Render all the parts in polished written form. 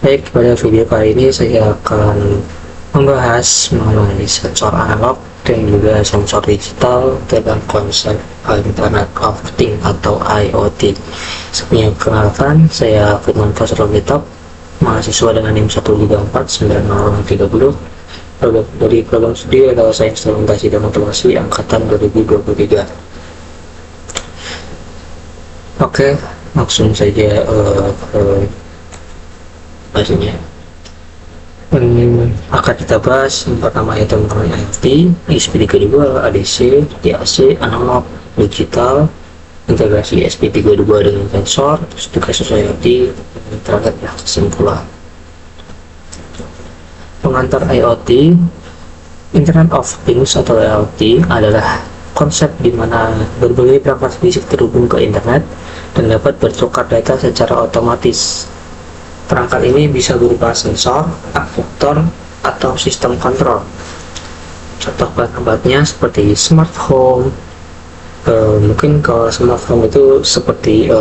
Baik, pada video kali ini saya akan membahas mengenai sensor analog dan juga sensor digital dalam konsep Internet of Things atau IoT. Sebelumnya perkenalkan, saya Firman Fasrul Kitab, mahasiswa dengan NIM 1349030 dari program studi atau Sains Instrumentasi dan Otomasi angkatan 2023. Oke, langsung saja ke bahasanya. Akan kita bahas yang pertama yaitu mengenai IoT, ESP32, ADC, DAC, analog, digital, integrasi ESP32 dengan sensor, terus juga IoT, internet ya, kesimpulan. Pengantar IoT, Internet of Things atau IoT adalah konsep di mana berbagai perangkat fisik terhubung ke internet dan dapat bertukar data secara otomatis. Perangkat ini bisa berupa sensor, aktuator, atau sistem kontrol. Contoh perangkatnya seperti smart home. Mungkin kalau smart home itu seperti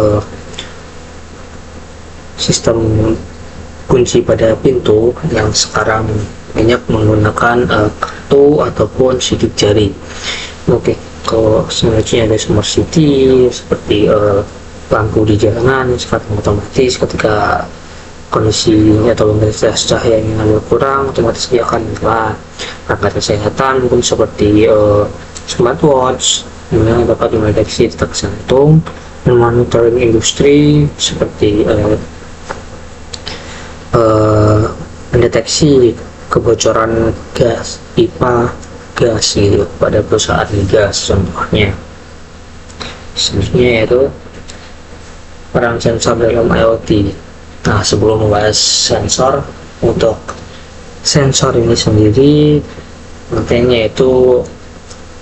sistem kunci pada pintu yang sekarang banyak menggunakan kartu ataupun sidik jari. Oke, kalau selanjutnya ada smart city seperti lampu di jalanan sekarang otomatis ketika kondisi atau intensitas cahayanya berkurang otomatis dia akan menyala. Perangkat kesehatan mungkin seperti smartwatch yang dapat mendeteksi detak jantung, dan monitoring industri seperti mendeteksi kebocoran gas pipa gas gitu pada perusahaan gas contohnya. Selanjutnya yaitu peran sensor dalam IoT. Nah, sebelum membahas sensor, untuk sensor ini sendiri pentingnya itu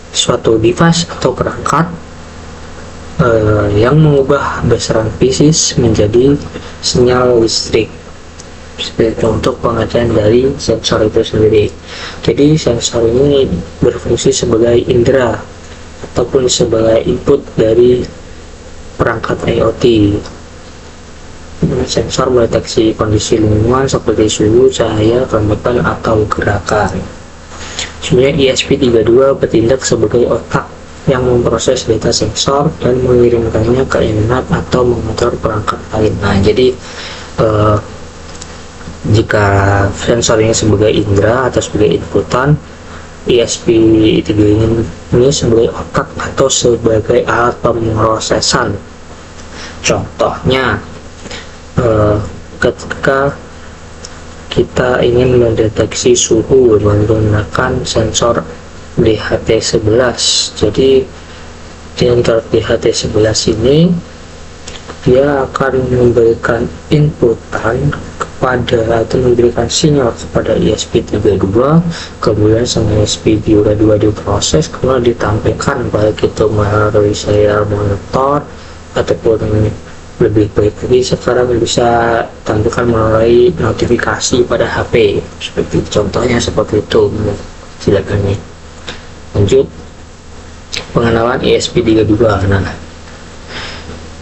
suatu device atau perangkat yang mengubah besaran fisik menjadi sinyal listrik. Seperti untuk pengertian dari sensor itu sendiri. Jadi sensor ini berfungsi sebagai indera ataupun sebagai input dari perangkat IoT. Sensor mendeteksi kondisi lingkungan seperti suhu, cahaya, kelembapan, atau gerakan. Sebenarnya ESP32 bertindak sebagai otak yang memproses data sensor dan mengirimkannya ke internet atau mengatur perangkat lain. Nah, jadi jika sensor ini sebagai indera atau sebagai inputan, ESP32 ini sebagai otak atau sebagai alat pemrosesan. Contohnya, ketika kita ingin mendeteksi suhu menggunakan sensor DHT11. Jadi sensor DHT11 ini dia akan memberikan inputan kepada atau memberikan sinyal kepada ESP32, kemudian sama ESP32 diproses, kemudian ditampilkan baik itu melalui serial monitor ataupun lebih baik lagi sekarang bisa tampilkan melalui notifikasi pada HP seperti contohnya seperti itu. Silakan nih. Lanjut, pengenalan ESP32. Nah,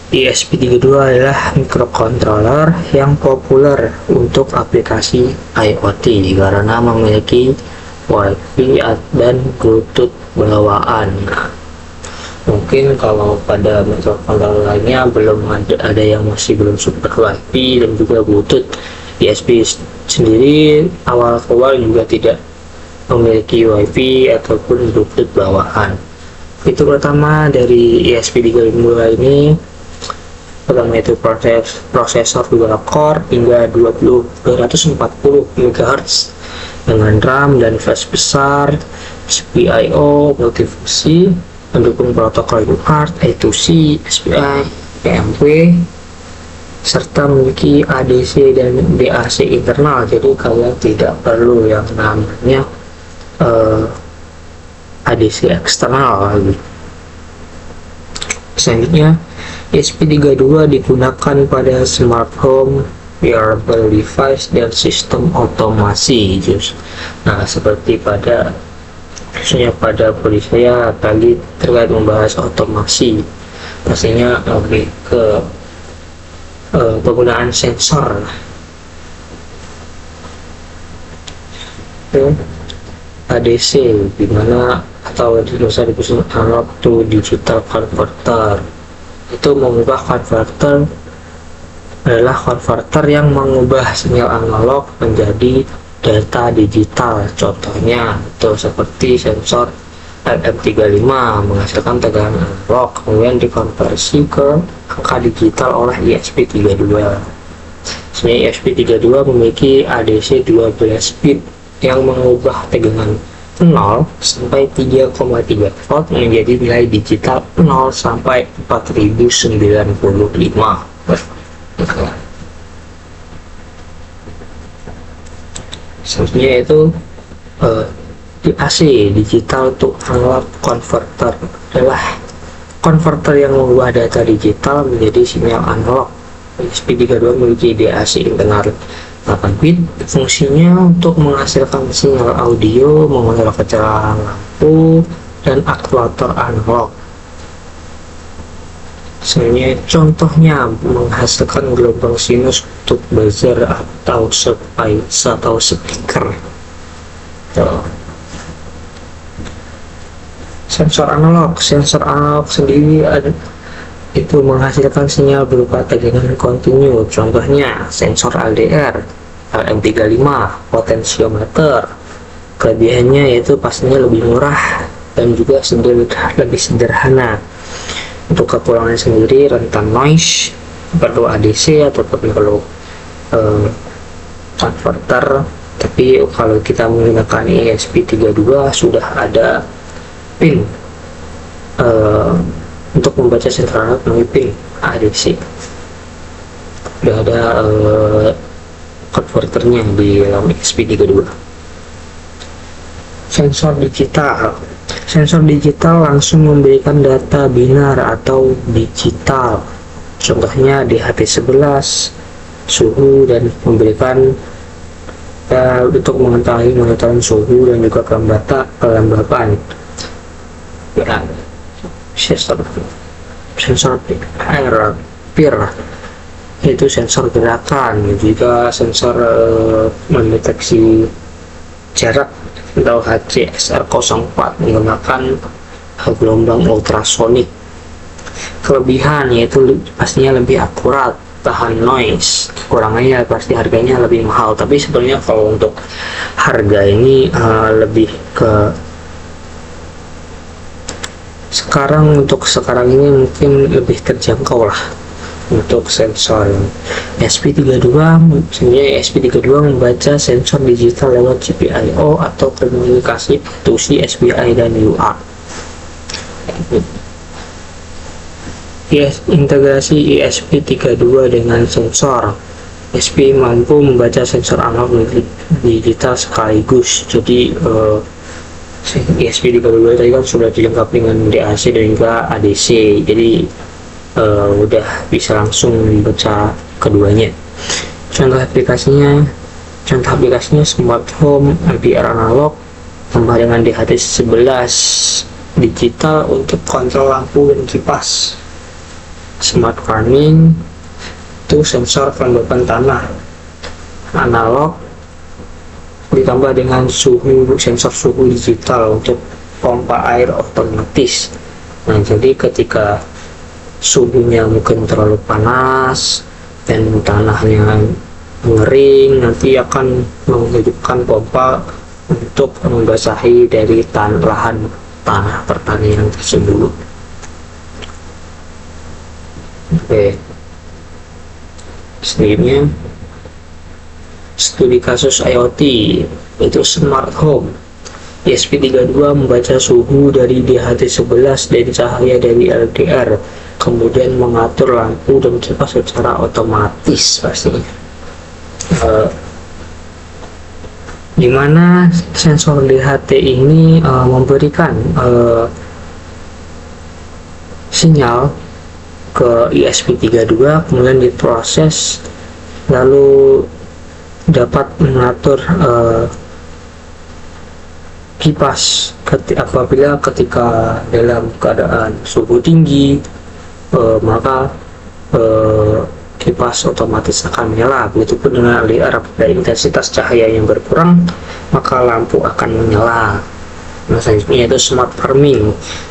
ESP32 adalah microcontroller yang populer untuk aplikasi IoT karena memiliki Wi-Fi dan Bluetooth bawaan. Mungkin kalau pada microcontroller lainnya belum ada yang masih belum support Wi-Fi dan juga Bluetooth. ESP sendiri awal-awal juga tidak memiliki Wi-Fi ataupun Bluetooth bawaan. Fitur utama dari ESP32 ini pertama itu prosesor dual core hingga 240 MHz dengan RAM dan flash besar, SPIO multifungsi, mendukung protokol UART, I2C, SPI, PMP, serta memiliki ADC dan DAC internal. Jadi kalian tidak perlu yang namanya ADC eksternal lagi. Selanjutnya, ESP32 digunakan pada smart home, wearable device, dan sistem otomasi. Nah, seperti pada khususnya pada body saya tadi terkait membahas otomasi, pastinya lebih ke penggunaan sensor ke ADC, dimana atau bisa disebut analog to digital converter. Itu mengubah konverter adalah konverter yang mengubah sinyal analog menjadi data digital. Contohnya itu seperti sensor LM35 menghasilkan tegangan analog kemudian dikonversi ke angka digital oleh ESP32. Sebenarnya ESP32 memiliki ADC 12 bit yang mengubah tegangan 0 sampai 3,3 volt menjadi nilai digital 0 sampai 4095. Sebenarnya itu DAC, digital to analog converter, adalah konverter yang mengubah data digital menjadi sinyal analog. ESP32 memiliki DAC internal 8 bit, fungsinya untuk menghasilkan sinyal audio, mengontrol kecerahan lampu, dan aktuator analog. Sebenarnya contohnya menghasilkan gelombang sinus untuk buzzer atau speaker. Sensor analog sendiri itu menghasilkan sinyal berupa tegangan kontinu. Contohnya sensor LDR, LM35, potensiometer. Kelebihannya yaitu pastinya lebih murah dan juga lebih sederhana. Untuk kepulangan sendiri rentan noise, perlu ADC ataupun perlu converter. Tapi kalau kita menggunakan ESP32 sudah ada pin untuk membaca sensor analog melalui pin ADC. Sudah ada konverternya di dalam ESP32. Sensor digital langsung memberikan data binar atau digital. Contohnya DHT11, suhu, dan memberikan untuk mengetahui suhu dan juga kelembapan. Ya, sensor PIR yaitu sensor gerakan, juga sensor mendeteksi jarak atau HCSR04 menggunakan gelombang ultrasonik. Kelebihan yaitu pastinya lebih akurat, tahan noise. Kekurangannya pasti harganya lebih mahal, tapi sebenarnya kalau untuk harga ini lebih ke untuk sekarang ini mungkin lebih terjangkau lah. Untuk sensor ESP32, sebenarnya ESP32 membaca sensor digital lewat GPIO atau komunikasi institusi SPI dan UART. Integrasi ESP32 dengan sensor ESP mampu membaca sensor analog digital sekaligus. Jadi ESP32 tadi kan sudah dilengkapi dengan DAC dan juga ADC, jadi udah bisa langsung membaca keduanya. Contoh aplikasinya smart home, LDR analog tambah dengan DHT11 digital untuk kontrol lampu dan kipas. Smart farming itu sensor kelembapan tanah analog ditambah dengan sensor suhu digital untuk pompa air otomatis. Nah, jadi ketika suhunya mungkin terlalu panas dan tanahnya mengering, nanti akan menghidupkan pompa untuk membasahi dari lahan tanah pertanian tersebut. Oke. Selanjutnya studi kasus IoT itu smart home. ESP32 membaca suhu dari DHT11 dan cahaya dari LDR, kemudian mengatur lampu dan kipas secara otomatis pastinya. Dimana sensor DHT ini memberikan sinyal ke ESP32, kemudian diproses lalu dapat mengatur kipas apabila ketika dalam keadaan suhu tinggi, maka kipas otomatis akan menyala. Begitupun dengan LDR, apabila intensitas cahaya yang berkurang, maka lampu akan menyala. Nah, selanjutnya yaitu smart farming.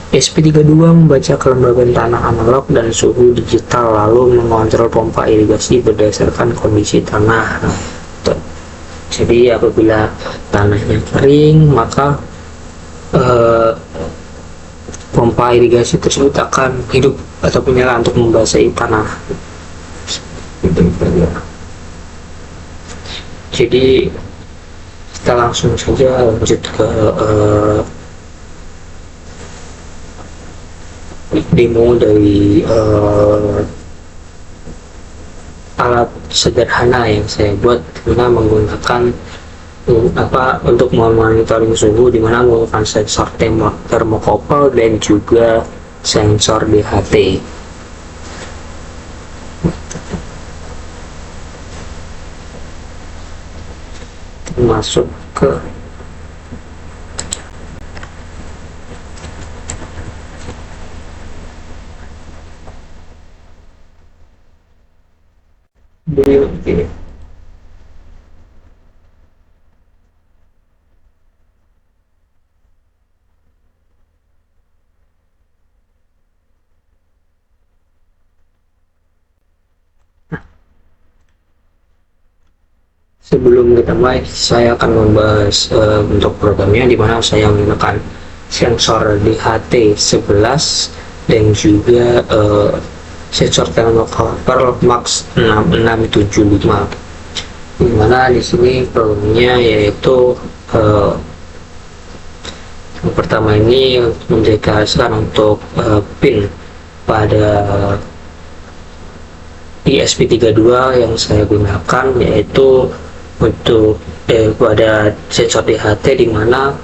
ESP32 membaca kelembaban tanah analog dan suhu digital, lalu mengontrol pompa irigasi berdasarkan kondisi tanah. Jadi apabila tanahnya kering, maka pompa irigasi tersebut akan hidup atau menyala untuk membasahi tanah. Jadi kita langsung saja lanjut ke demo dari alat sederhana yang saya buat dengan menggunakan untuk memonitoring suhu, dimana menggunakan sensor thermocouple dan juga sensor DHT. Masuk ke ini. Sebelum kita mulai, saya akan membahas untuk programnya, di mana saya menggunakan sensor DHT11 dan juga sensor thermocouple Max 6675. Di mana di sini programnya yaitu yang pertama ini mendeklarasikan untuk pin pada ESP32 yang saya gunakan, yaitu untuk pada sensor DHT, di mana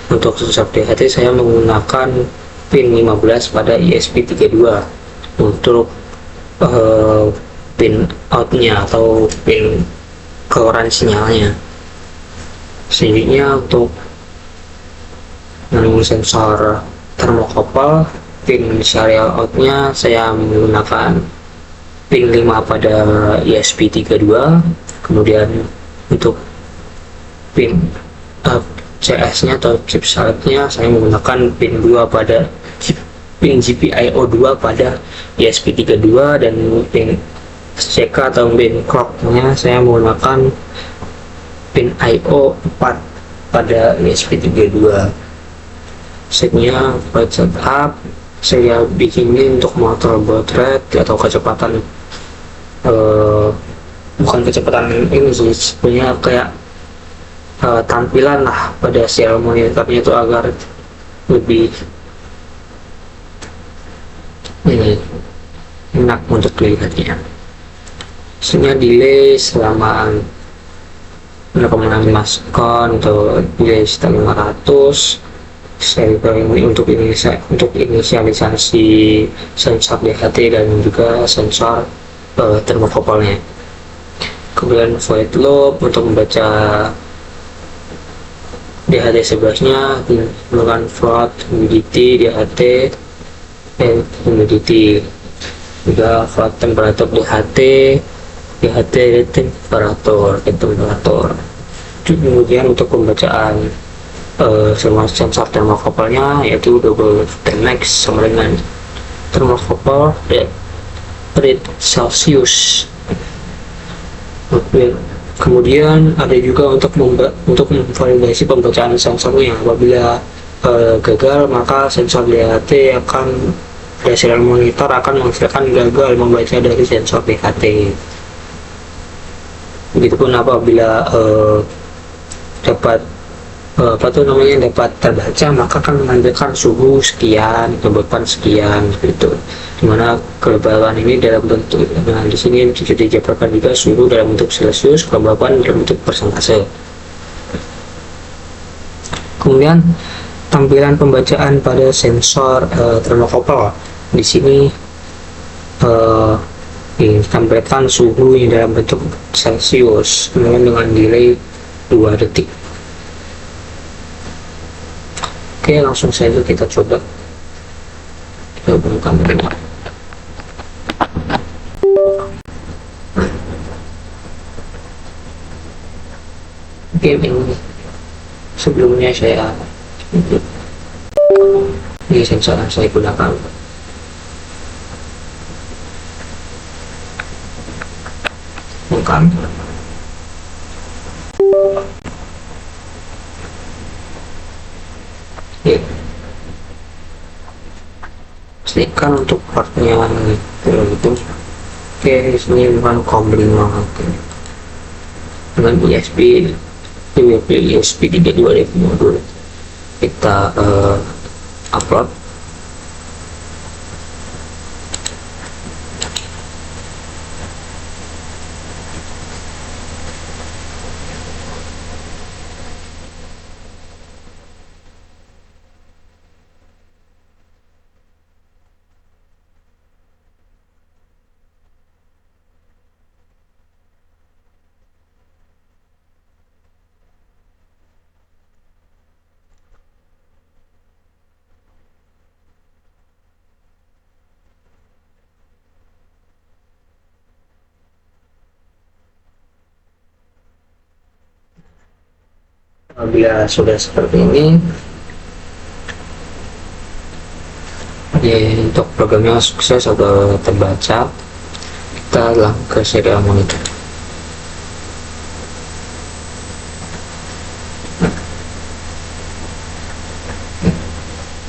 untuk sensor DHT saya menggunakan pin 15 pada ESP32 untuk pin outnya atau pin keluaran sinyalnya. Selanjutnya untuk sensor thermocouple, pin serial outnya saya menggunakan pin 5 pada ESP32. Kemudian untuk pin CS-nya atau chip selectnya saya menggunakan pin 2 pada pin GPIO 2 pada ESP32, dan pin CK atau pin clock-nya saya menggunakan pin IO 4 pada ESP32. Setnya buat setup saya bikin ini untuk mengatur baud rate atau kecepatan, bukan kecepatan ini sih, sebenarnya kayak tampilan lah pada serial monitornya itu agar lebih ini enak untuk dilihatnya. Sebenarnya delay selama 0,6 maskon atau delay sekitar 500. Saya ini untuk inisialisasi sensor DHT dan juga sensor thermocouple-nya. Kemudian void loop untuk membaca DHT 11-nya, menggunakan float, humidity, DHT, dan humidity. Juga float temperatur DHT temperatur. Kemudian untuk pembacaan semua sensor thermocouple-nya yaitu double Thermax sama dengan thermocouple rate Celsius. Kemudian ada juga untuk memvalidasi pembacaan sensornya. Apabila gagal, maka sensor DHT akan serial monitor akan menghasilkan gagal membaca dari sensor DHT. Begitupun apabila dapat dapat terbaca, maka akan menandakan suhu sekian, kelembapan sekian, gitu. Dimana kelembapan ini dalam bentuk, nah di sini bisa dijabarkan juga suhu dalam bentuk Celsius, kelembapan dalam bentuk persentase. Kemudian tampilan pembacaan pada sensor thermocouple. Di sini ditampilkan suhu yang dalam bentuk Celsius dengan delay 2 detik. Oke, langsung saja kita coba. Kita buka kamera. Oke, ini sebelumnya saya ini sensor yang saya gunakan. Bukan. Ya. Pastikan untuk partnya itu. Oke, sini bukan combling banget. Dengan USB 32 modul kita upload. Apabila sudah seperti ini, ya, untuk programnya sukses atau terbaca, kita langsung ke serial monitor.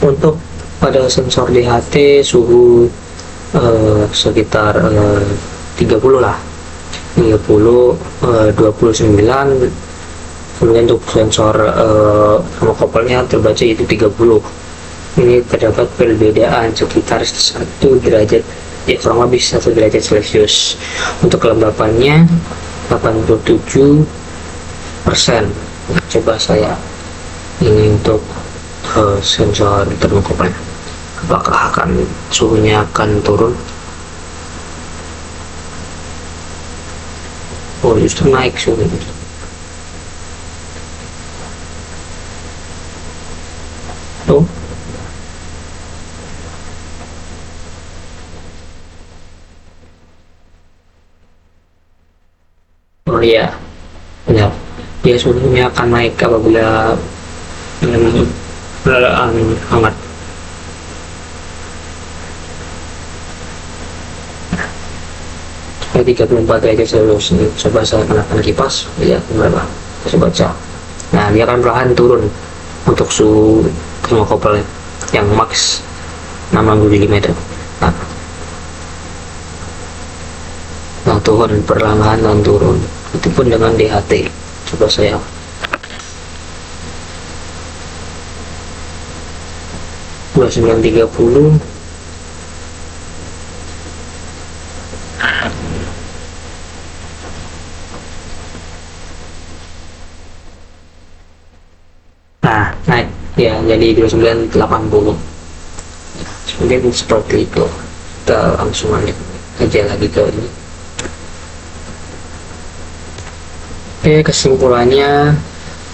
Untuk pada sensor DHT suhu sekitar 30 lah, 30 29. Kemudian untuk sensor termokopelnya terbaca itu 30. Ini terdapat perbedaan sekitar 1 derajat, ya kurang lebih 1 derajat Celcius. Untuk kelembapannya 87%. Coba saya ini untuk sensor termokopelnya, apakah suhunya akan turun? Oh, justru naik suhunya. Tuh. Oh iya, benar. Dia suhunya akan naik apabila dengan kendaraan hangat. Ini 34 derajat Celcius. Ini coba saya gunakan kipas, lihat berapa. Saya baca. Nah, dia akan perlahan turun untuk suhu termokopel yang max 60 mm. Nah, turun perlahan dan turun. Itu pun dengan DHT. Coba saya udah 930. Nah, naik ya jadi 2980. Mungkin seperti itu. Kita langsung aja lagi ke ini. Oke, kesimpulannya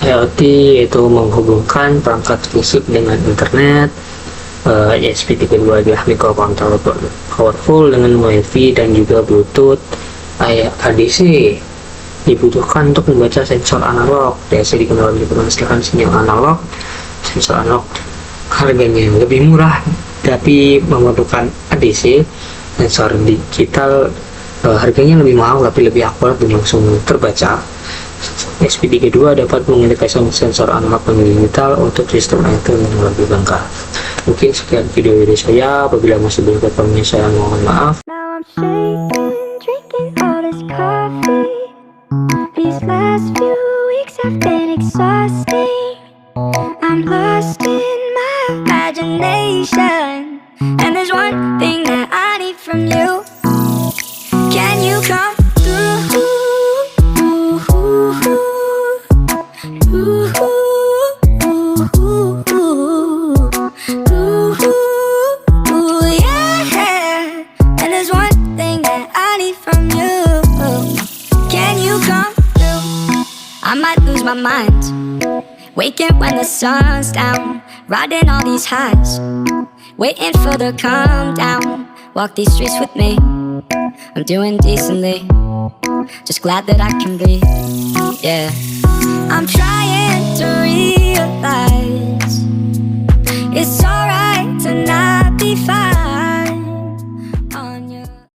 IoT yaitu menghubungkan perangkat fisik dengan internet. ESP32 adalah microcontroller powerful dengan Wi-Fi dan juga Bluetooth. ADC dibutuhkan untuk membaca sensor analog. ADC dikenal menghasilkan sinyal analog. Sensor analog harganya lebih murah, tapi memerlukan ADC. Sensor digital harganya lebih mahal tapi lebih akurat dan langsung terbaca. ESP32 dapat mengintegrasi sensor analog dan digital untuk sistem IoT yang lebih lengkap. Mungkin sekian video dari saya. Apabila masih belum ketemu, saya mohon maaf. Now I'm shaking, drinking all this coffee. These last few weeks have been exhausting. I'm lost in my imagination, and there's one thing that I need from you. Can you come through? I might lose my mind, waking when the sun's down, riding all these highs, waiting for the calm down. Walk these streets with me, I'm doing decently, just glad that I can breathe. Yeah, I'm trying